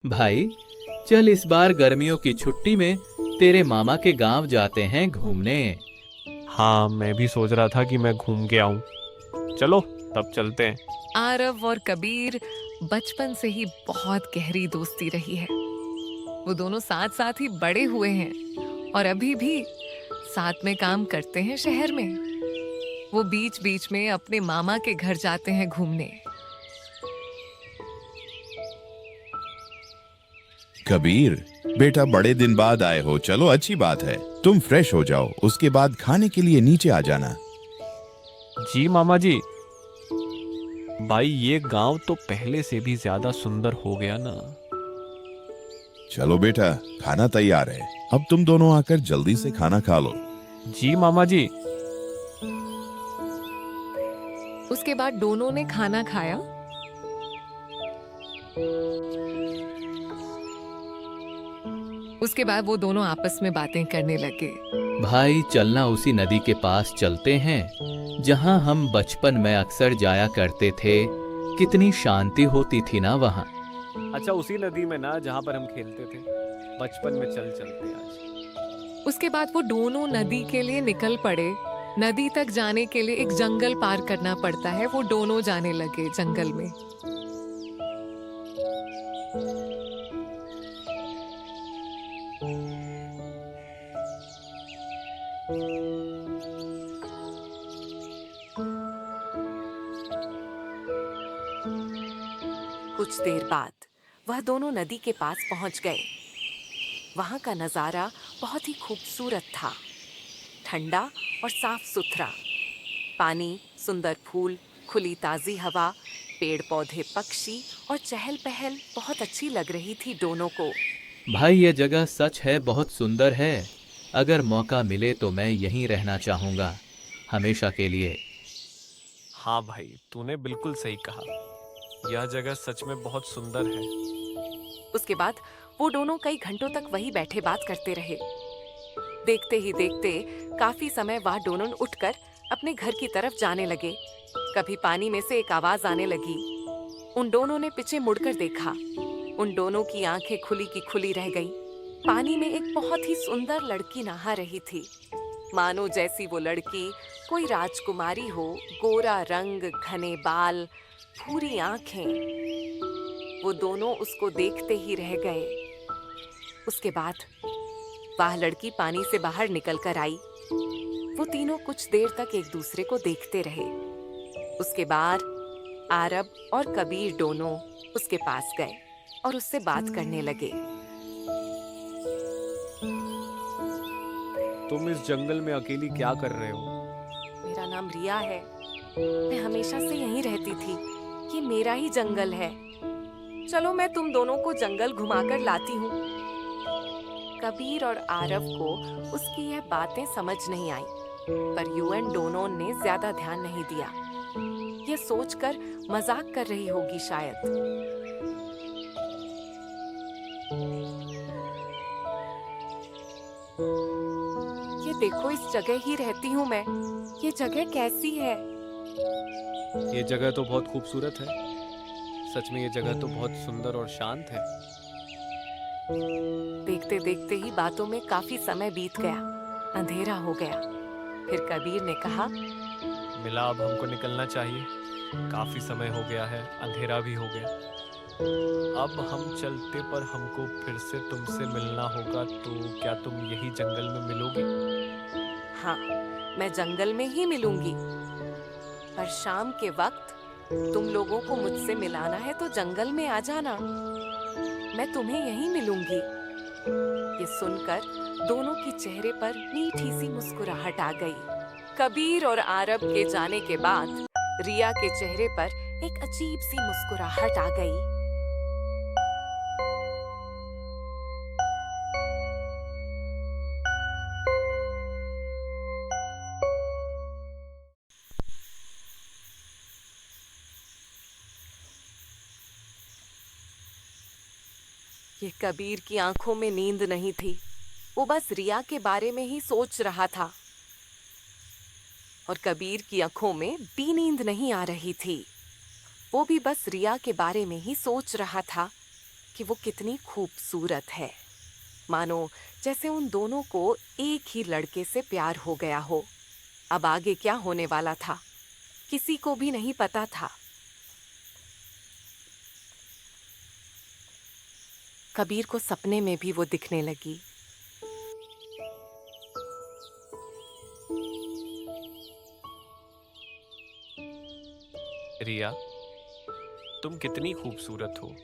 भाई, चल इस बार गर्मियों की छुट्टी में तेरे मामा के गांव जाते हैं घूमने। हाँ, मैं भी सोच रहा था कि मैं घूम के आऊं। चलो, तब चलते हैं। आरव और कबीर बचपन से ही बहुत गहरी दोस्ती रही है। वो दोनों साथ साथ ही बड़े हुए हैं और अभी भी साथ में काम करते हैं शहर में। वो बीच बीच में अपने मामा के घर जाते हैं घूमने। कबीर, बेटा बड़े दिन बाद आए हो, चलो अच्छी बात है। तुम फ्रेश हो जाओ, उसके बाद खाने के लिए नीचे आ जाना। जी मामा जी। भाई, ये गांव तो पहले से भी ज्यादा सुंदर हो गया ना। चलो बेटा, खाना तैयार है। अब तुम दोनों आकर जल्दी से खाना खा लो। जी मामा जी। उसके बाद दोनों ने खाना खाया। उसके बाद वो दोनों आपस में बातें करने लगे। भाई, चलना उसी नदी के पास चलते हैं जहां हम बचपन में अक्सर जाया करते थे। कितनी शांति होती थी ना वहां। अच्छा, उसी नदी में ना जहाँ पर हम खेलते थे बचपन में। चल चलते आज। उसके बाद वो दोनों नदी के लिए निकल पड़े। नदी तक जाने के लिए एक जंगल पार करना पड़ता है। वो दोनों जाने लगे जंगल में। कुछ देर बाद वह दोनों नदी के पास पहुंच गए। वहां का नजारा बहुत ही खूबसूरत था। ठंडा और साफ सुथरा पानी, सुंदर फूल, खुली ताजी हवा, पेड़ पौधे, पक्षी और चहल पहल बहुत अच्छी लग रही थी दोनों को। भाई, ये जगह सच है बहुत सुंदर है। अगर मौका मिले तो मैं यहीं रहना चाहूंगा, हमेशा के लिए। हाँ भाई, तूने बिल्कुल सही कहा। यह जगह सच में बहुत सुंदर है। उसके बाद वो दोनों कई घंटों तक वहीं बैठे बात करते रहे। देखते ही देखते काफी समय वह दोनों उठकर अपने घर की तरफ जाने लगे। कभी पानी में से एक आवाज आने लगी। उन दोनों ने पीछे मुड़कर देखा। उन दोनों की आंखें खुली की खुली रह गई। पानी में एक बहुत ही सुंदर लड़की नहा रही थी। मानो जैसी वो लड़की कोई राजकुमारी हो। गोरा रंग, घने बाल, भूरी आंखें। वो दोनों उसको देखते ही रह गए। उसके बाद वह लड़की पानी से बाहर निकल कर आई। वो तीनों कुछ देर तक एक दूसरे को देखते रहे। उसके बाद आरब और कबीर दोनों उसके पास गए और उससे बात करने लगे। तुम इस जंगल में अकेली क्या कर रहे हो? मेरा नाम रिया है। मैं हमेशा से यहीं रहती थी। ये मेरा ही जंगल है। चलो, मैं तुम दोनों को जंगल घुमाकर लाती हूँ। कबीर और आरव को उसकी यह बातें समझ नहीं आई, पर यूएन दोनों ने ज्यादा ध्यान नहीं दिया। ये सोचकर मजाक कर रही होगी शायद। ये देखो, इस जगह ही रहती हूँ मैं। ये जगह कैसी है? ये जगह तो बहुत खूबसूरत है। सच में ये जगह तो बहुत सुंदर और शांत है। देखते देखते ही बातों में काफी समय बीत गया। अंधेरा हो गया। फिर कबीर ने कहा, मिला, अब हमको निकलना चाहिए। काफी समय हो गया है, अंधेरा भी हो गया। अब हम चलते, पर हमको फिर से तुमसे मिलना होगा। तो क्या तुम यही जंगल में मिलोगी? हाँ, मैं जंगल में ही मिलूंगी। पर शाम के वक्त तुम लोगों को मुझसे मिलाना है तो जंगल में आ जाना। मैं तुम्हें यहीं मिलूंगी। ये सुनकर दोनों के चेहरे पर मीठी सी मुस्कुराहट आ गई। कबीर और आरब के जाने के बाद रिया के चेहरे पर एक अजीब सी मुस्कुराहट आ गई। ये कबीर की आंखों में नींद नहीं थी। वो बस रिया के बारे में ही सोच रहा था। और कबीर की आंखों में भी नींद नहीं आ रही थी। वो भी बस रिया के बारे में ही सोच रहा था। कि वो कितनी खूबसूरत है, मानो जैसे उन दोनों को एक ही लड़के से प्यार हो गया हो। अब आगे क्या होने वाला था, किसी को भी नहीं पता था। कबीर को सपने में भी वो दिखने लगी। रिया, तुम कितनी खूबसूरत हो।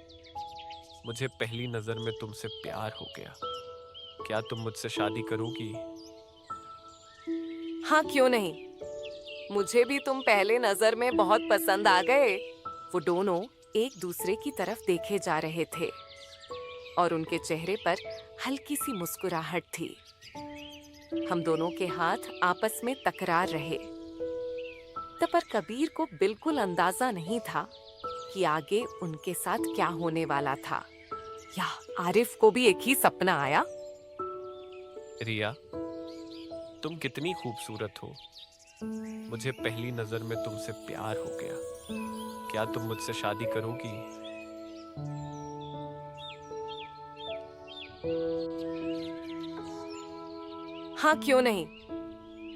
मुझे पहली नजर में तुमसे प्यार हो गया। क्या तुम मुझसे शादी करोगी? हाँ, क्यों नहीं। मुझे भी तुम पहले नजर में बहुत पसंद आ गए। वो दोनों एक दूसरे की तरफ देखे जा रहे थे और उनके चेहरे पर हल्की सी मुस्कुराहट थी। हम दोनों के हाथ आपस में टकरार रहे। तब पर कबीर को बिल्कुल अंदाजा नहीं था कि आगे उनके साथ क्या होने वाला था। या आरिफ को भी एक ही सपना आया। रिया, तुम कितनी खूबसूरत हो। मुझे पहली नजर में तुमसे प्यार हो गया। क्या तुम मुझसे शादी करोगी? हाँ, क्यों नहीं।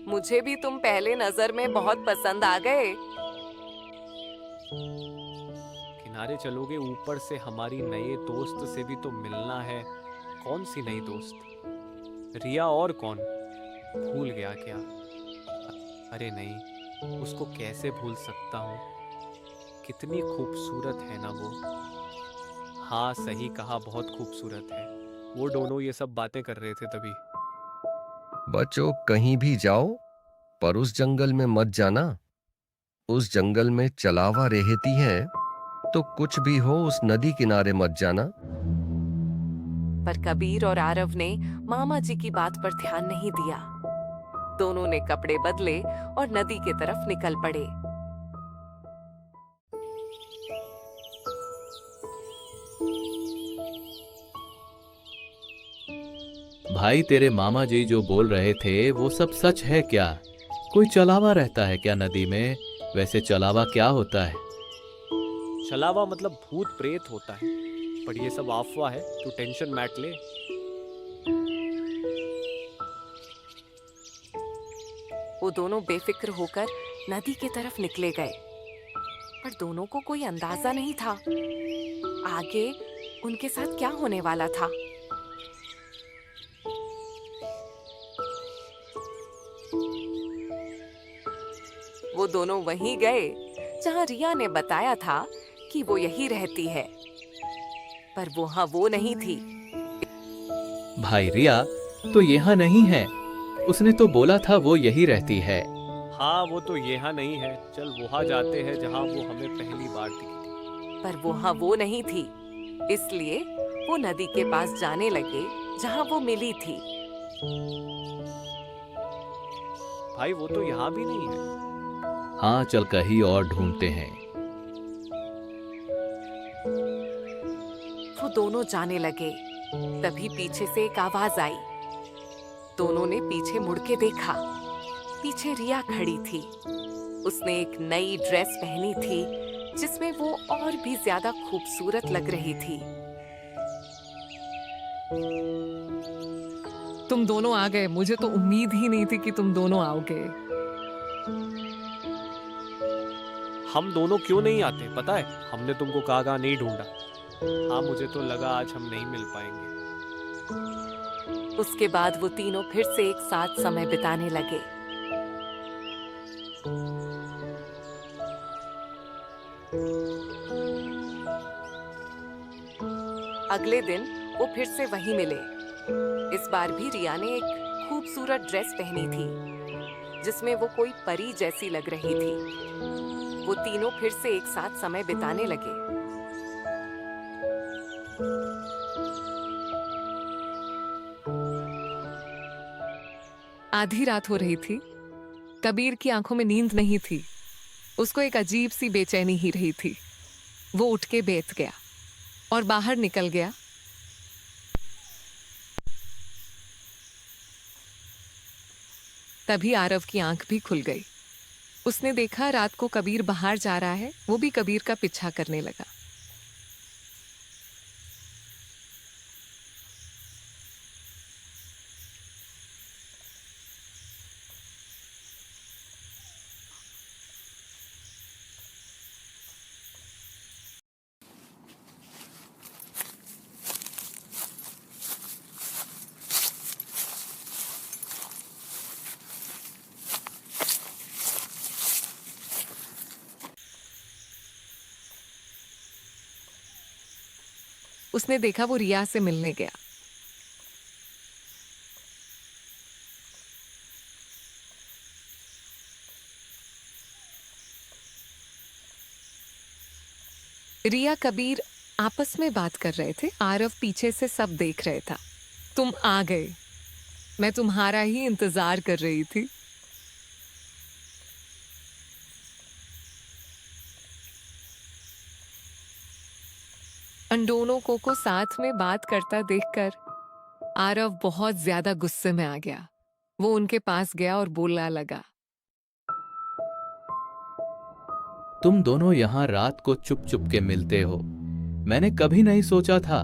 मुझे भी तुम पहले नजर में बहुत पसंद आ गए। किनारे चलोगे? ऊपर से हमारी नए दोस्त से भी तो मिलना है। कौन सी नई दोस्त? रिया और कौन? भूल गया क्या? अरे नहीं, उसको कैसे भूल सकता हूँ। कितनी खूबसूरत है ना वो। हाँ, सही कहा, बहुत खूबसूरत है। वो दोनों ये सब बातें कर रहे थे तभी। बच्चों, कहीं भी जाओ पर उस जंगल में मत जाना। उस जंगल में चलावा रहती है, तो कुछ भी हो उस नदी किनारे मत जाना। पर कबीर और आरव ने मामा जी की बात पर ध्यान नहीं दिया। दोनों ने कपड़े बदले और नदी की तरफ निकल पड़े। भाई, तेरे मामा जी जो बोल रहे थे वो सब सच है क्या? कोई चलावा रहता है क्या नदी में? वैसे चलावा क्या होता है? चलावा मतलब भूत प्रेत होता है, पर ये सब अफवाह है। तू टेंशन मत ले। वो दोनों बेफिक्र होकर नदी की तरफ निकले गए, पर दोनों को कोई अंदाजा नहीं था आगे उनके साथ क्या होने वाला था। वो दोनों वहीं गए जहां रिया ने बताया था कि वो यही रहती है, पर वहां वो नहीं थी। भाई, रिया तो यहाँ नहीं है। उसने तो बोला था वो यही रहती है। हाँ, वो तो यहाँ नहीं है। चल वहाँ जाते हैं जहाँ वो हमें पहली बार दिखी थी। पर वहां वो नहीं थी, इसलिए वो नदी के पास जाने लगे जहां वो मिली थी। भाई, वो तो यहाँ भी नहीं है। हाँ, चल कहीं और ढूंढते हैं। वो दोनों जाने लगे। तभी पीछे से एक आवाज आई। दोनों ने पीछे मुड़ के देखा। पीछे रिया खड़ी थी। उसने एक नई ड्रेस पहनी थी जिसमें वो और भी ज्यादा खूबसूरत लग रही थी। तुम दोनों आ गए। मुझे तो उम्मीद ही नहीं थी कि तुम दोनों आओगे। हम दोनों क्यों नहीं आते पता है? हमने तुमको कहा नहीं ढूंढा। हाँ, मुझे तो लगा आज हम नहीं मिल पाएंगे। उसके बाद वो तीनों फिर से एक साथ समय बिताने लगे। अगले दिन वो फिर से वहीं मिले। इस बार भी रिया ने एक खूबसूरत ड्रेस पहनी थी जिसमें वो कोई परी जैसी लग रही थी। वो तीनों फिर से एक साथ समय बिताने लगे। आधी रात हो रही थी। कबीर की आंखों में नींद नहीं थी। उसको एक अजीब सी बेचैनी ही रही थी। वो उठ के बैठ गया और बाहर निकल गया। तभी आरव की आंख भी खुल गई। उसने देखा रात को कबीर बाहर जा रहा है। वो भी कबीर का पीछा करने लगा। उसने देखा वो रिया से मिलने गया। रिया कबीर आपस में बात कर रहे थे। आरव पीछे से सब देख रहे था। तुम आ गए, मैं तुम्हारा ही इंतजार कर रही थी। उन दोनों को साथ में बात करता देखकर आरव बहुत ज्यादा गुस्से में आ गया। वो उनके पास गया और बोलने लगा, तुम दोनों यहाँ रात को चुप चुप के मिलते हो। मैंने कभी नहीं सोचा था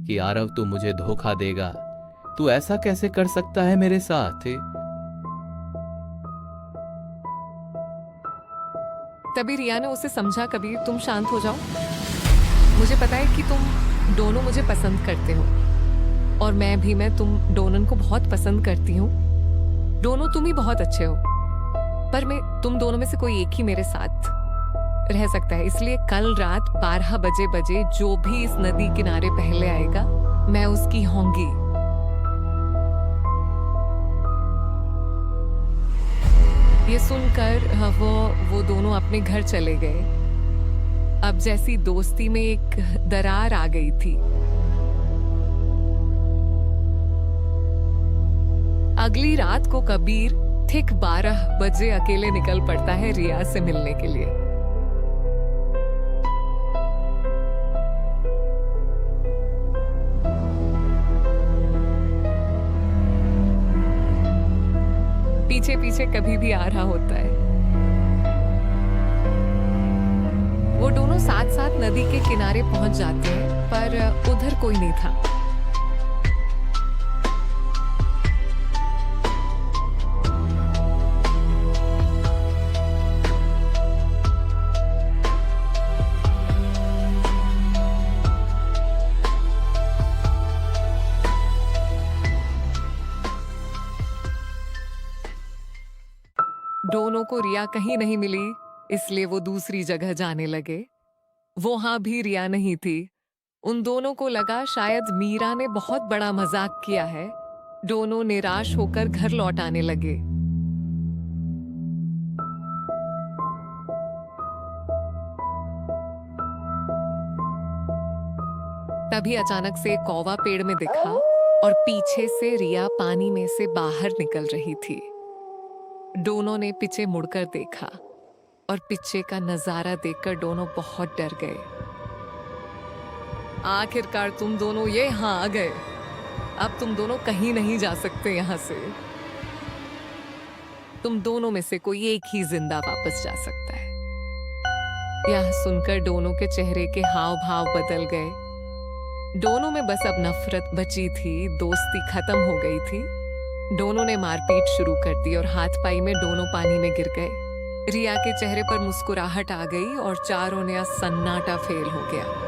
कि आरव तू मुझे धोखा देगा। तू ऐसा कैसे कर सकता है मेरे साथ? तभी रिया ने उसे समझा, कबीर तुम शांत हो जाओ। मुझे पता है कि तुम दोनों मुझे पसंद करते हो और मैं तुम दोनों को बहुत पसंद करती हूँ। दोनों तुम ही बहुत अच्छे हो, पर मैं तुम दोनों में से कोई एक ही मेरे साथ रह सकता है। इसलिए कल रात 12 बजे जो भी इस नदी किनारे पहले आएगा मैं उसकी होंगी। ये सुनकर वो दोनों अपने घर चले गए। अब जैसी दोस्ती में एक दरार आ गई थी। अगली रात को कबीर ठीक 12 बजे अकेले निकल पड़ता है रिया से मिलने के लिए। पीछे पीछे कभी भी आ रहा होता है। वो दोनों साथ साथ नदी के किनारे पहुंच जाते हैं, पर उधर कोई नहीं था। दोनों को रिया कहीं नहीं मिली, इसलिए वो दूसरी जगह जाने लगे। वहां भी रिया नहीं थी। उन दोनों को लगा शायद मीरा ने बहुत बड़ा मजाक किया है। दोनों निराश होकर घर लौट आने लगे। तभी अचानक से एक कौवा पेड़ में दिखा और पीछे से रिया पानी में से बाहर निकल रही थी। दोनों ने पीछे मुड़कर देखा और पीछे का नजारा देखकर दोनों बहुत डर गए। आखिरकार तुम दोनों ये यहाँ आ गए। अब तुम दोनों कहीं नहीं जा सकते यहाँ से। तुम दोनों में से कोई एक ही जिंदा वापस जा सकता है। यह सुनकर दोनों के चेहरे के हाव भाव बदल गए। दोनों में बस अब नफरत बची थी, दोस्ती खत्म हो गई थी। दोनों ने मारपीट शुरू कर दी और हाथ पाई में दोनों पानी में गिर गए। रिया के चेहरे पर मुस्कुराहट आ गई और चारों ने सन्नाटा फेल हो गया।